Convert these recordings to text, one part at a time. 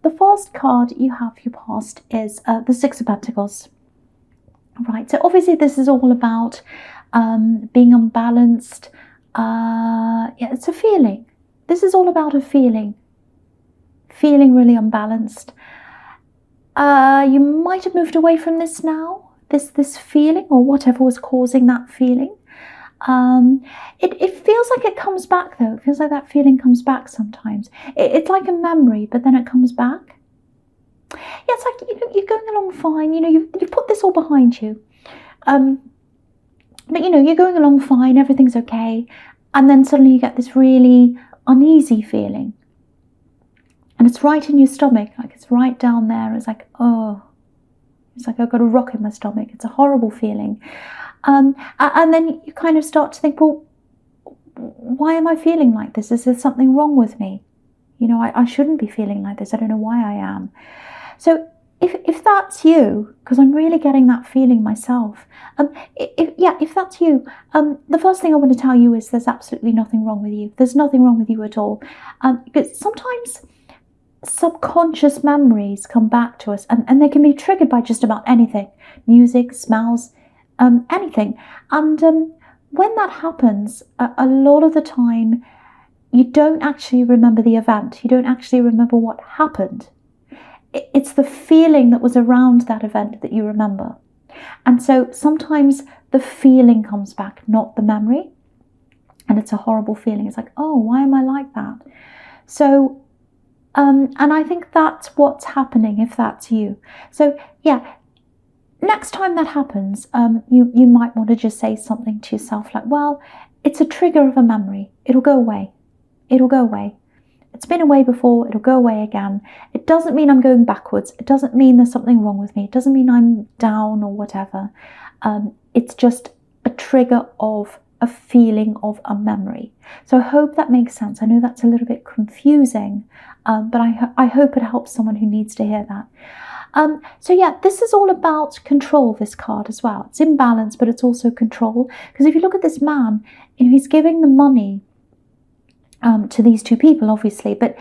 the first card you have for your past is the Six of Pentacles. Right, so obviously this is all about being unbalanced. Yeah, it's a feeling. This is all about a feeling really unbalanced. You might have moved away from this now, this feeling, or whatever was causing that feeling. It feels like it comes back though. It feels like that feeling comes back sometimes. It's like a memory, but then it comes back. Yeah, it's like, you're going along fine. You've put this all behind you. But you're going along fine. Everything's okay. And then suddenly you get this really uneasy feeling. And it's right in your stomach. Like it's right down there. It's like, oh. It's like I've got a rock in my stomach. It's a horrible feeling. And then you kind of start to think, well, why am I feeling like this? Is there something wrong with me? I shouldn't be feeling like this. I don't know why I am. So if that's you, because I'm really getting that feeling myself, if that's you, the first thing I want to tell you is there's absolutely nothing wrong with you. There's nothing wrong with you at all. Because sometimes subconscious memories come back to us, and they can be triggered by just about anything, music, smells, anything. And when that happens, a lot of the time, you don't actually remember the event. You don't actually remember what happened. It's the feeling that was around that event that you remember. And so sometimes the feeling comes back, not the memory. And it's a horrible feeling. It's like, oh, why am I like that? So, and I think that's what's happening if that's you. So, yeah, next time that happens, you might want to just say something to yourself like, well, it's a trigger of a memory. It'll go away. It'll go away. It's been away before, it'll go away again. It doesn't mean I'm going backwards. It doesn't mean there's something wrong with me. It doesn't mean I'm down or whatever. It's just a trigger of a feeling of a memory. So I hope that makes sense. I know that's a little bit confusing, but I hope it helps someone who needs to hear that. So yeah, this is all about control, this card as well. It's imbalance, but it's also control. Because if you look at this man, he's giving the money to these two people, obviously, but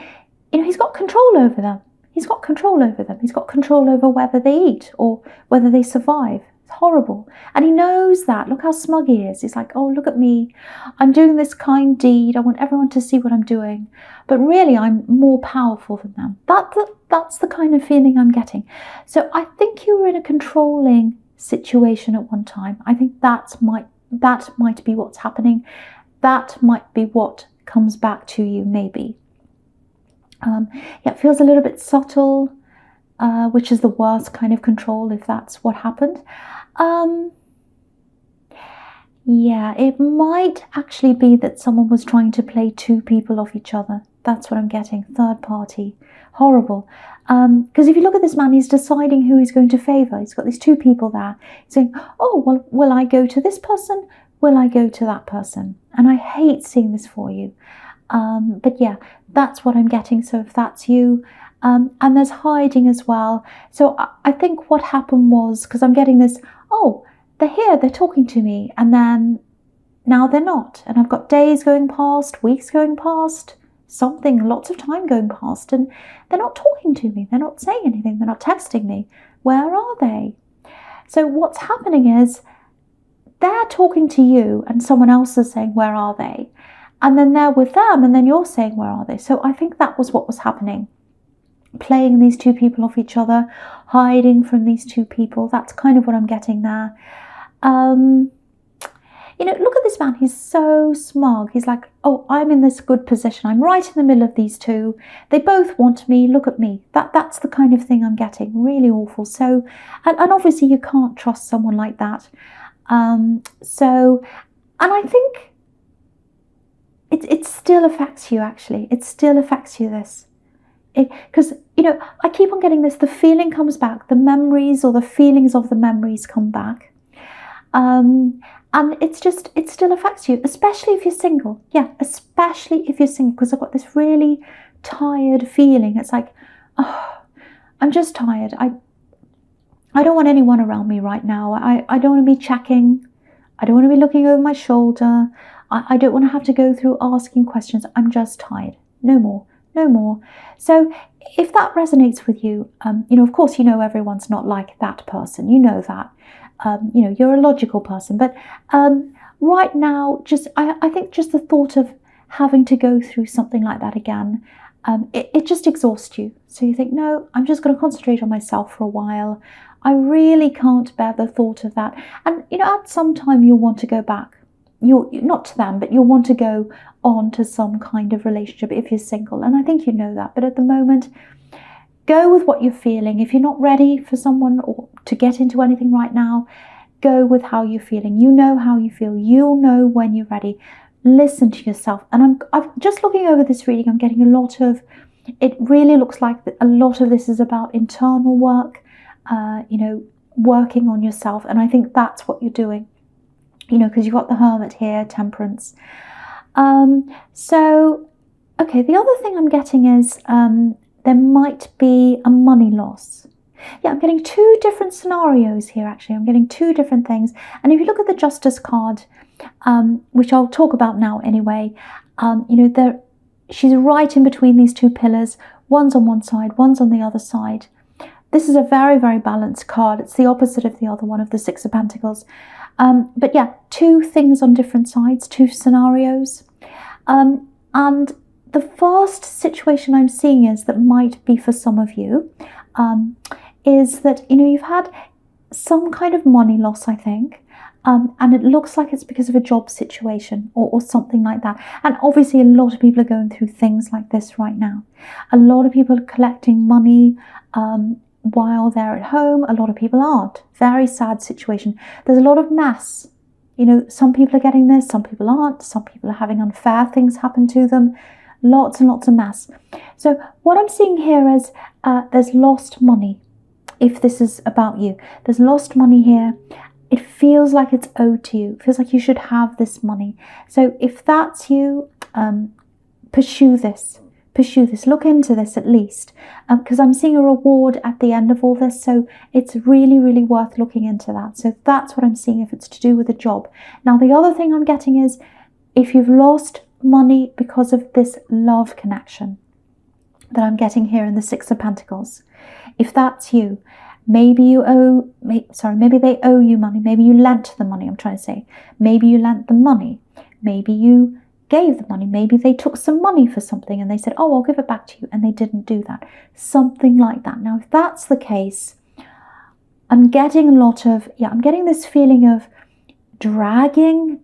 he's got control over them. He's got control over them. He's got control over whether they eat or whether they survive. It's horrible. And he knows that. Look how smug he is. He's like, oh, look at me. I'm doing this kind deed. I want everyone to see what I'm doing. But really, I'm more powerful than them. That's the kind of feeling I'm getting. So I think you were in a controlling situation at one time. I think that might be what's happening. That might be what comes back to you, maybe. Yeah, it feels a little bit subtle, which is the worst kind of control if that's what happened. Yeah, it might actually be that someone was trying to play two people off each other. That's what I'm getting. Third party. Horrible. Because if you look at this man, he's deciding who he's going to favour. He's got these two people there. He's saying, oh, well, will I go to this person? Will I go to that person? And I hate seeing this for you. But yeah, that's what I'm getting. So if that's you, and there's hiding as well. So I think what happened was, because I'm getting this, oh, they're here, they're talking to me, and then now they're not. And I've got days going past, weeks going past, lots of time going past, and they're not talking to me. They're not saying anything. They're not texting me. Where are they? So what's happening is, they're talking to you and someone else is saying, where are they? And then they're with them and then you're saying, where are they? So I think that was what was happening. Playing these two people off each other, hiding from these two people. That's kind of what I'm getting there. Look at this man. He's so smug. He's like, oh, I'm in this good position. I'm right in the middle of these two. They both want me. Look at me. That's the kind of thing I'm getting. Really awful. So, and obviously you can't trust someone like that. And I think it still affects you, actually. It still affects you, this. Because, I keep on getting this. The feeling comes back. The memories or the feelings of the memories come back. And it still affects you, especially if you're single. Yeah, especially if you're single, because I've got this really tired feeling. It's like, oh, I'm just tired. I don't want anyone around me right now. I don't want to be checking. I don't want to be looking over my shoulder. I don't want to have to go through asking questions. I'm just tired. No more. no more. So if that resonates with you, of course, everyone's not like that person. You know that. You're a logical person. But right now, I think just the thought of having to go through something like that again, it just exhausts you. So you think, no, I'm just going to concentrate on myself for a while. I really can't bear the thought of that. And, at some time you'll want to go back. You're not to them, but you'll want to go on to some kind of relationship if you're single. And I think you know that. But at the moment, go with what you're feeling. If you're not ready for someone or to get into anything right now, go with how you're feeling. You know how you feel. You'll know when you're ready. Listen to yourself. And I'm just looking over this reading. I'm getting it really looks like a lot of this is about internal work, working on yourself. And I think that's what you're doing, because you've got the Hermit here, Temperance. Okay, the other thing I'm getting is there might be a money loss. Yeah, I'm getting two different scenarios here, actually. I'm getting two different things. And if you look at the Justice card, which I'll talk about now anyway, she's right in between these two pillars. One's on one side, one's on the other side. This is a very, very balanced card. It's the opposite of the other one, of the Six of Pentacles. But yeah, two things on different sides, two scenarios. And the first situation I'm seeing that might be for some of you, is that, you've had some kind of money loss, I think. And it looks like it's because of a job situation or something like that. And obviously a lot of people are going through things like this right now. A lot of people are collecting money while they're at home. A lot of people aren't. Very sad situation. There's a lot of mess. Some people are getting this, some people aren't. Some people are having unfair things happen to them. Lots and lots of mess. So what I'm seeing here is there's lost money. If this is about you, there's lost money here. It feels like it's owed to you. It feels like you should have this money. So if that's you, pursue this. Look into this at least, because I'm seeing a reward at the end of all this. So it's really, really worth looking into that. So that's what I'm seeing if it's to do with a job. Now, the other thing I'm getting is if you've lost money because of this love connection that I'm getting here in the Six of Pentacles. If that's you, maybe they owe you money. Maybe you lent the money, I'm trying to say. Maybe you lent the money. Maybe you gave the money. Maybe they took some money for something and they said, oh, I'll give it back to you. And they didn't do that. Something like that. Now, if that's the case, I'm getting I'm getting this feeling of dragging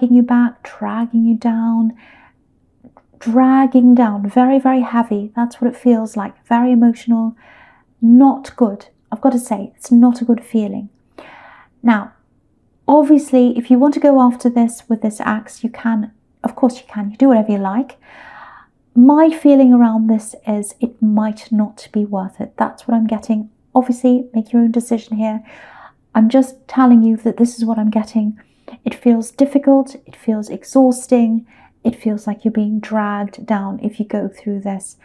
you back, dragging you down, very, very heavy. That's what it feels like. Very emotional, not good. I've got to say, it's not a good feeling. Now, obviously, if you want to go after this with this axe, you can. Of course you can. You do whatever you like. My feeling around this is it might not be worth it. That's what I'm getting. Obviously, make your own decision here. I'm just telling you that this is what I'm getting. It feels difficult. It feels exhausting. It feels like you're being dragged down if you go through this.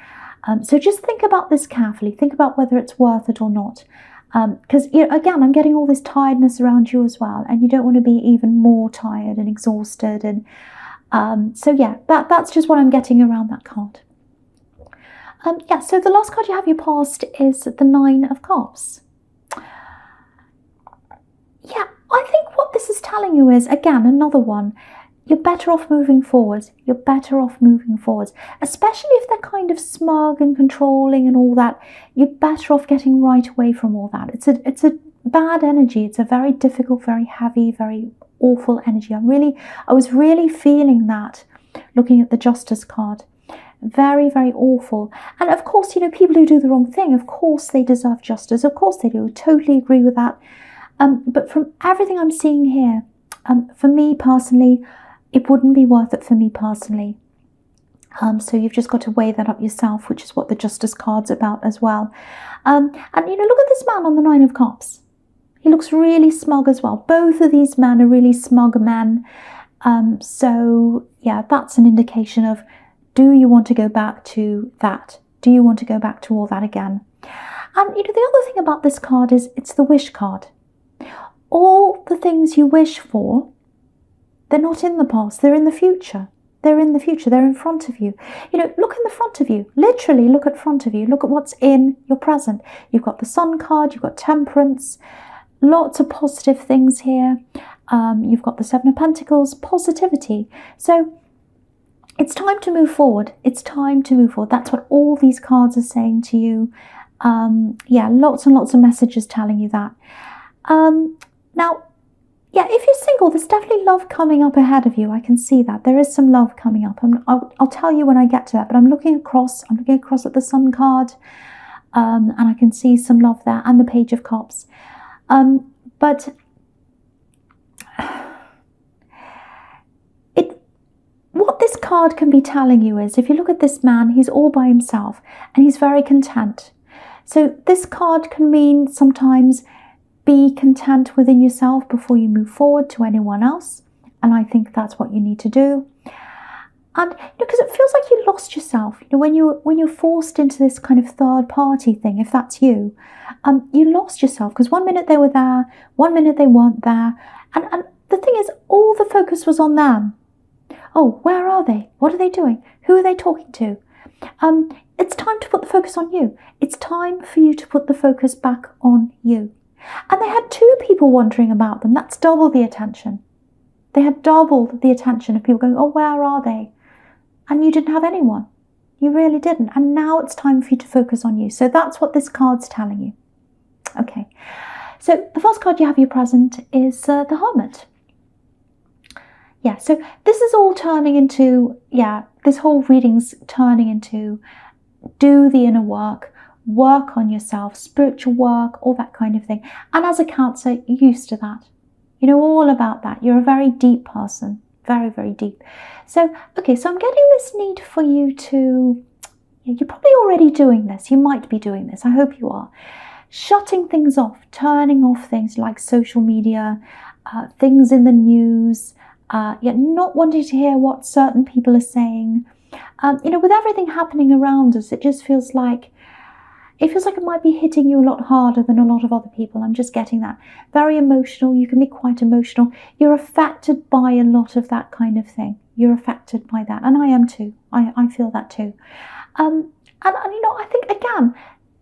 So just think about this carefully. Think about whether it's worth it or not. Because, again, I'm getting all this tiredness around you as well. And you don't want to be even more tired and exhausted. And so, yeah, that's just what I'm getting around that card. So the last card you have your past is the Nine of Cups. Yeah, I think what this is telling you is, again, another one. You're better off moving forwards. You're better off moving forwards, especially if they're kind of smug and controlling and all that. You're better off getting right away from all that. It's a bad energy. It's a very difficult, very heavy, very awful energy. I was really feeling that looking at the Justice card. Very, very awful. And of course, people who do the wrong thing, of course they deserve justice. Of course they do. I totally agree with that. But from everything I'm seeing here, for me personally, it wouldn't be worth it for me personally. So you've just got to weigh that up yourself, which is what the Justice card's about as well. And look at this man on the Nine of Cups. He looks really smug as well. Both of these men are really smug men. So yeah, that's an indication of, do you want to go back to that? Do you want to go back to all that again? And the other thing about this card is it's the wish card. All the things you wish for, they're not in the past, they're in the future. They're in the future. They're in front of you. You know, look in the front of you. Literally look at front of you. Look at what's in your present. You've got the Sun card. You've got Temperance. Lots of positive things here. You've got the Seven of Pentacles. Positivity. So it's time to move forward. It's time to move forward. That's what all these cards are saying to you. Yeah, lots and lots of messages telling you that. Now, yeah, if you're single, there's definitely love coming up ahead of you. I can see that. There is some love coming up. I'll tell you when I get to that, but I'm looking across at the Sun card, and I can see some love there, and the Page of Cups. But what this card can be telling you is, if you look at this man, he's all by himself, and he's very content. So this card can mean sometimes be content within yourself before you move forward to anyone else. And I think that's what you need to do. And because it feels like you lost yourself, when you're forced into this kind of third party thing, if that's you, you lost yourself, because 1 minute they were there, 1 minute they weren't there. And the thing is, all the focus was on them. Oh, where are they? What are they doing? Who are they talking to? It's time to put the focus on you. It's time for you to put the focus back on you. And they had 2 people wondering about them. That's double the attention. They had doubled the attention of people going, oh, where are they? And you didn't have anyone. You really didn't. And now it's time for you to focus on you. So that's what this card's telling you. Okay. So the first card you have your present is the Hermit. Yeah, so this is all turning into, this whole reading's turning into do the inner work. Work on yourself, spiritual work, all that kind of thing. And as a Cancer, you're used to that. You know all about that. You're a very deep person. Very, very deep. So, okay, so I'm getting this need for you to, you're probably already doing this. You might be doing this. I hope you are. Shutting things off, turning off things like social media, things in the news, not wanting to hear what certain people are saying. With everything happening around us, it just feels like it might be hitting you a lot harder than a lot of other people. I'm just getting that. Very emotional. You can be quite emotional. You're affected by a lot of that kind of thing. You're affected by that. And I am too. I feel that too. And I think, again,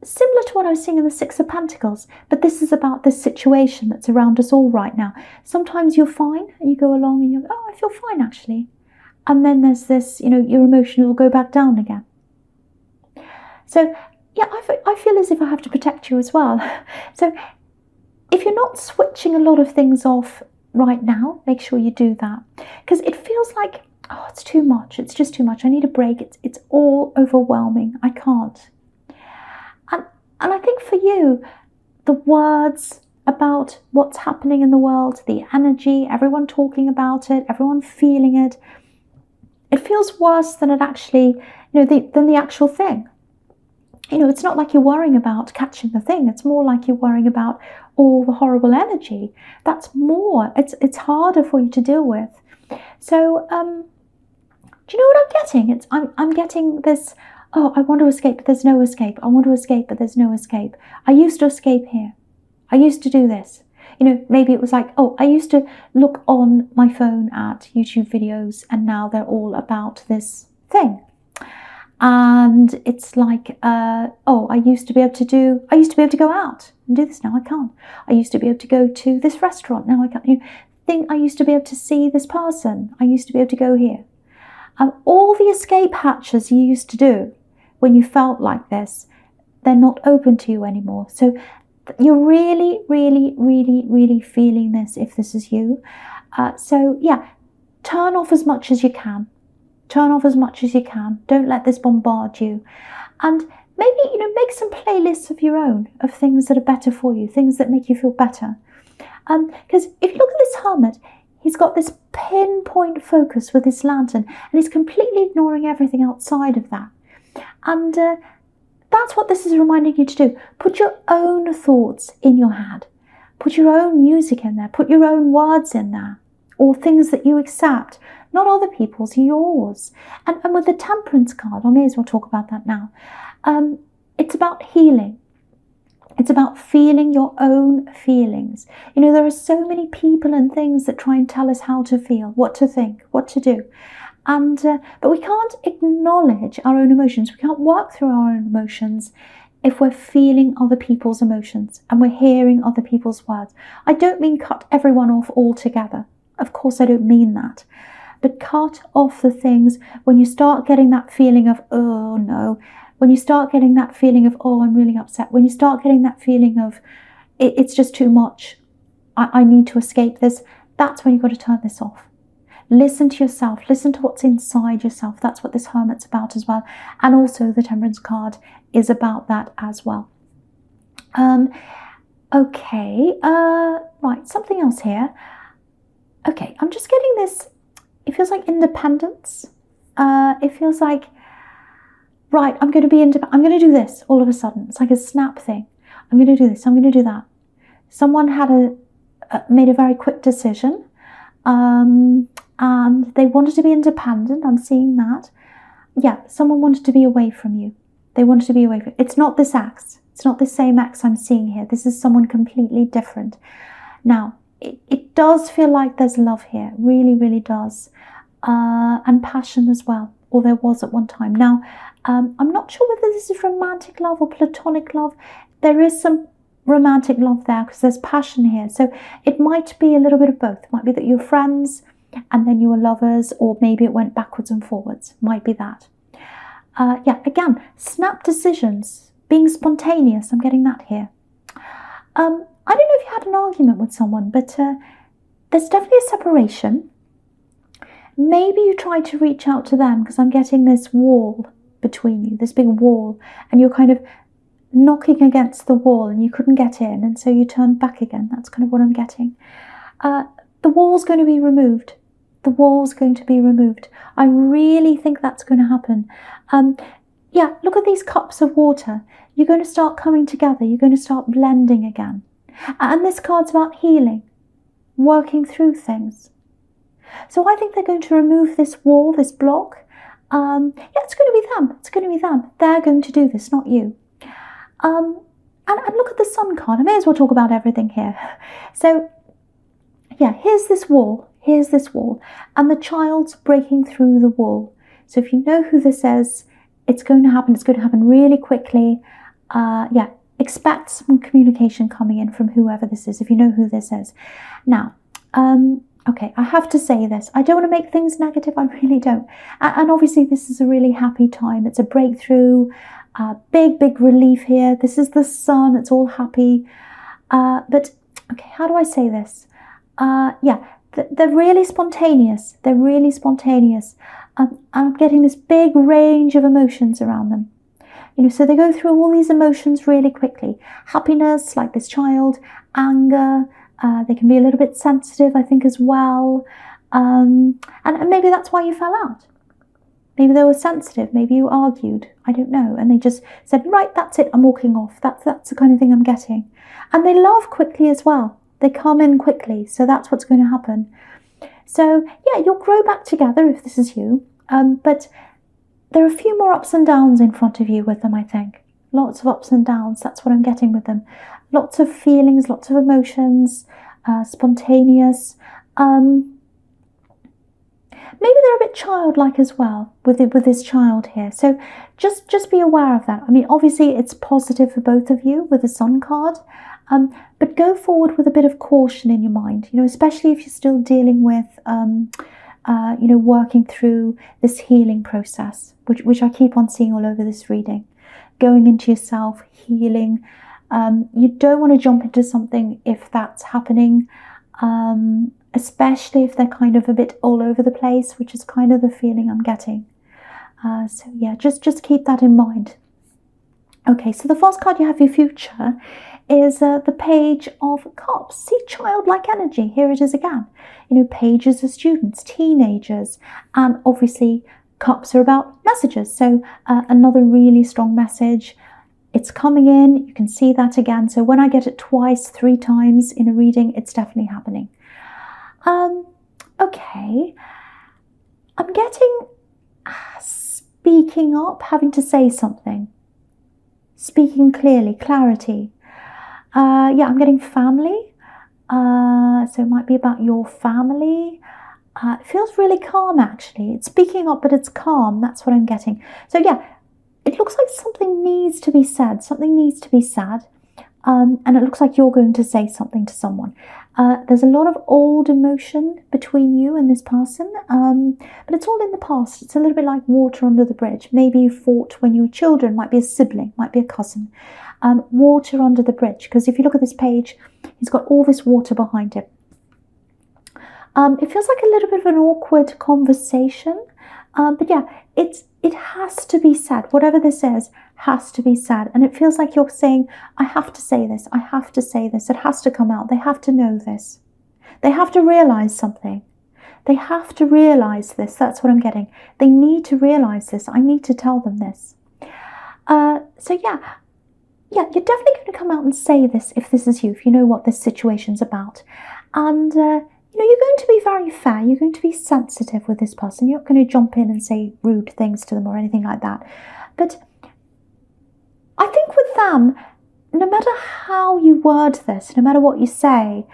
similar to what I was seeing in the Six of Pentacles, but this is about this situation that's around us all right now. Sometimes you're fine and you go along and you're, oh, I feel fine actually. And then there's this, your emotion will go back down again. So, yeah, I feel as if I have to protect you as well. So if you're not switching a lot of things off right now, make sure you do that. Because it feels like, oh, it's too much. It's just too much. I need a break. It's all overwhelming. I can't. And I think for you, the words about what's happening in the world, the energy, everyone talking about it, everyone feeling it, it feels worse than it actually, than the actual thing. It's not like you're worrying about catching the thing. It's more like you're worrying about all the horrible energy. That's more. It's harder for you to deal with. So, do you know what I'm getting? I'm getting this, oh, I want to escape, but there's no escape. I want to escape, but there's no escape. I used to escape here. I used to do this. Maybe it was like, oh, I used to look on my phone at YouTube videos, and now they're all about this thing. And it's like, oh, I used to be able to go out and do this. Now I can't. I used to be able to go to this restaurant. Now I can't. I used to be able to see this person. I used to be able to go here. All the escape hatches you used to do when you felt like this, they're not open to you anymore. So you're really, really, really, really feeling this if this is you. So yeah, turn off as much as you can. Turn off as much as you can. Don't let this bombard you. And maybe, make some playlists of your own, of things that are better for you, things that make you feel better. Because if you look at this Hermit, he's got this pinpoint focus with this lantern, and he's completely ignoring everything outside of that. And that's what this is reminding you to do. Put your own thoughts in your head. Put your own music in there. Put your own words in there. Or things that you accept. Not other people's, yours. And with the Temperance card, I may as well talk about that now. It's about healing. It's about feeling your own feelings. There are so many people and things that try and tell us how to feel, what to think, what to do. But we can't acknowledge our own emotions. We can't work through our own emotions if we're feeling other people's emotions and we're hearing other people's words. I don't mean cut everyone off altogether. Of course, I don't mean that. But cut off the things when you start getting that feeling of, oh no, when you start getting that feeling of, oh, I'm really upset, when you start getting that feeling of, it's just too much, I need to escape this, that's when you've got to turn this off. Listen to yourself, listen to what's inside yourself. That's what this Hermit's about as well. And also the Temperance card is about that as well. Okay, right, something else here. Okay, I'm just getting this, it feels like independence. It feels like, right, I'm going to be independent. I'm going to do this all of a sudden. It's like a snap thing. I'm going to do this, I'm going to do that. Someone had made a very quick decision. And they wanted to be independent. I'm seeing that. Yeah, someone wanted to be away from you. They wanted to be away from you. It's not this ex. It's not the same ex I'm seeing here. This is someone completely different. Now, it does feel like there's love here. It really, really does. And passion as well. Or there was at one time. Now, I'm not sure whether this is romantic love or platonic love. There is some romantic love there because there's passion here. So it might be a little bit of both. It might be that you're friends and then you were lovers, or maybe it went backwards and forwards. Might be that. Yeah, again, snap decisions, being spontaneous. I'm getting that here. I don't know if you had an argument with someone, but there's definitely a separation. Maybe you tried to reach out to them because I'm getting this wall between you, this big wall, and you're kind of knocking against the wall and you couldn't get in, and so you turned back again. That's kind of what I'm getting. The wall's going to be removed. The wall's going to be removed. I really think that's going to happen. Yeah, look at these cups of water. You're going to start coming together. You're going to start blending again. And this card's about healing, working through things. So I think they're going to remove this wall, this block. Yeah, it's going to be them. It's going to be them. They're going to do this, not you. And look at the Sun card. I may as well talk about everything here. So, yeah, here's this wall. Here's this wall. And the child's breaking through the wall. So if you know who this is, it's going to happen. It's going to happen really quickly. Yeah, expect some communication coming in from whoever this is, if you know who this is. Now, okay, I have to say this. I don't want to make things negative. I really don't. And obviously, this is a really happy time. It's a breakthrough. Big, big relief here. This is the Sun. It's all happy. But, okay, how do I say this? Yeah, they're really spontaneous. They're really spontaneous. And I'm getting this big range of emotions around them. You know, so they go through all these emotions really quickly. Happiness, like this child. Anger. They can be a little bit sensitive, I think, as well. And maybe that's why you fell out. Maybe they were sensitive. Maybe you argued. I don't know. And they just said, right, that's it. I'm walking off. That's the kind of thing I'm getting. And they love quickly as well. They come in quickly. So that's what's going to happen. So, yeah, you'll grow back together if this is you. But there are a few more ups and downs in front of you with them, I think. Lots of ups and downs. That's what I'm getting with them. Lots of feelings, lots of emotions, spontaneous. Maybe they're a bit childlike as well with this child here. So just be aware of that. I mean, obviously it's positive for both of you with the Sun card, but go forward with a bit of caution in your mind, you know, especially if you're still dealing with, you know, working through this healing process, which I keep on seeing all over this reading. Going into yourself, healing. You don't want to jump into something if that's happening, especially if they're kind of a bit all over the place, which is kind of the feeling I'm getting. So yeah, just keep that in mind. Okay, so the first card you have for your future is the Page of Cups. See, childlike energy. Here it is again. You know, pages are students, teenagers, and obviously cups are about messages. So another really strong message. It's coming in. You can see that again. So when I get it twice, 3 times in a reading, it's definitely happening. Okay. I'm getting speaking up, having to say something. Speaking clearly, clarity. Yeah, I'm getting family. So it might be about your family. It feels really calm, actually. It's speaking up, but it's calm. That's what I'm getting. So yeah, it looks like something needs to be said. Something needs to be said. And it looks like you're going to say something to someone. There's a lot of old emotion between you and this person, but it's all in the past. It's a little bit like water under the bridge. Maybe you fought when you were children, might be a sibling, might be a cousin. Water under the bridge, because if you look at this page, he's got all this water behind him. It feels like a little bit of an awkward conversation, but yeah, it has to be said. Whatever this is has to be said, and it feels like you're saying, I have to say this, I have to say this, it has to come out, they have to know this. They have to realize something. They have to realize this, that's what I'm getting. They need to realize this, I need to tell them this. So yeah, you're definitely going to come out and say this if this is you, if you know what this situation's about. And you're going to be very fair, you're going to be sensitive with this person, you're not going to jump in and say rude things to them or anything like that. But I think with them, no matter how you word this, no matter what you say,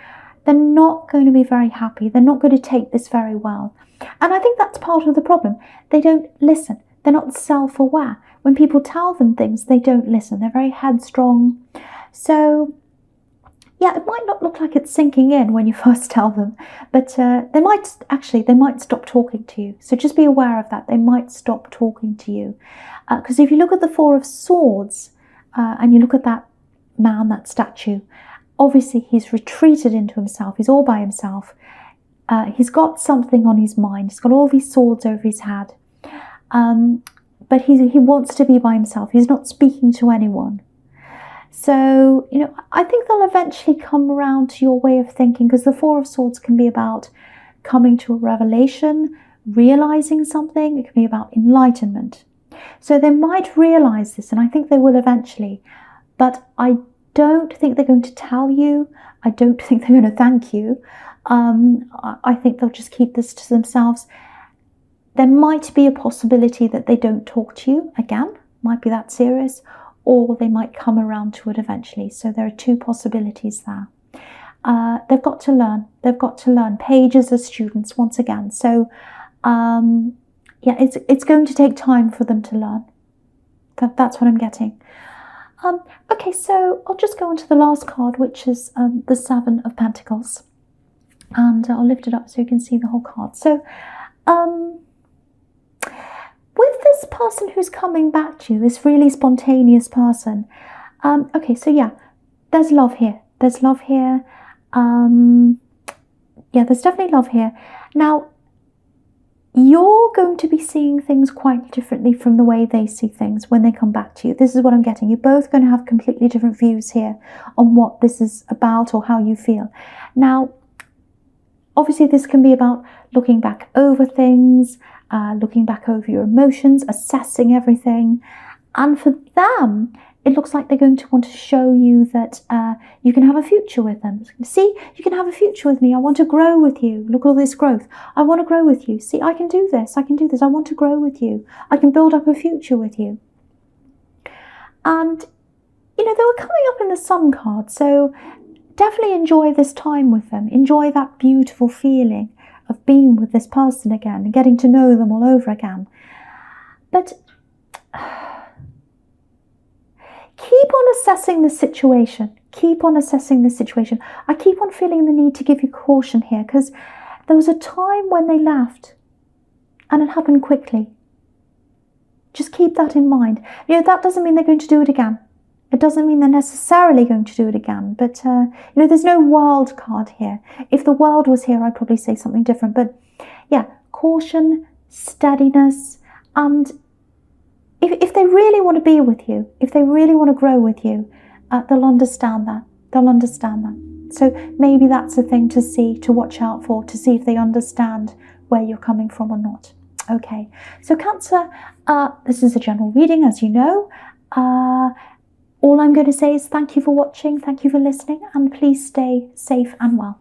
they're not going to be very happy, they're not going to take this very well. And I think that's part of the problem. They don't listen, they're not self-aware. When people tell them things, they don't listen, they're very headstrong. So yeah, it might not look like it's sinking in when you first tell them, but they might stop talking to you. So just be aware of that. They might stop talking to you. Because if you look at the Four of Swords and you look at that man, that statue, obviously he's retreated into himself. He's all by himself. He's got something on his mind. He's got all these swords over his head. But he wants to be by himself. He's not speaking to anyone. So, I think they'll eventually come around to your way of thinking, because the Four of Swords can be about coming to a revelation, realizing something. It can be about enlightenment. So they might realize this, and I think they will eventually. But I don't think they're going to tell you. I don't think they're going to thank you. I think they'll just keep this to themselves. There might be a possibility that they don't talk to you again. Might be that serious. Or they might come around to it eventually. So there are two possibilities there. They've got to learn. They've got to learn. Pages are students once again. So it's going to take time for them to learn. That's what I'm getting. Okay, so I'll just go on to the last card, which is the Seven of Pentacles. And I'll lift it up so you can see the whole card. So with this person who's coming back to you, this really spontaneous person, okay, so yeah, there's love here. There's love here. There's definitely love here. Now, you're going to be seeing things quite differently from the way they see things when they come back to you. This is what I'm getting. You're both going to have completely different views here on what this is about or how you feel. Now, obviously, this can be about looking back over things, looking back over your emotions, assessing everything. And for them, it looks like they're going to want to show you that you can have a future with them. See, you can have a future with me. I want to grow with you. Look at all this growth. I want to grow with you. See, I can do this. I can do this. I want to grow with you. I can build up a future with you. And, they were coming up in the Sun card. So definitely enjoy this time with them. Enjoy that beautiful feeling of being with this person again and getting to know them all over again. But keep on assessing the situation. Keep on assessing the situation. I keep on feeling the need to give you caution here, because there was a time when they left and it happened quickly. Just keep that in mind. That doesn't mean they're going to do it again. It doesn't mean they're necessarily going to do it again, but there's no world card here. If the world was here, I'd probably say something different. But yeah, caution, steadiness, and if they really want to be with you, if they really want to grow with you, they'll understand that. They'll understand that. So maybe that's a thing to see, to watch out for, to see if they understand where you're coming from or not. Okay, so Cancer, this is a general reading, as you know. All I'm going to say is thank you for watching, thank you for listening, and please stay safe and well.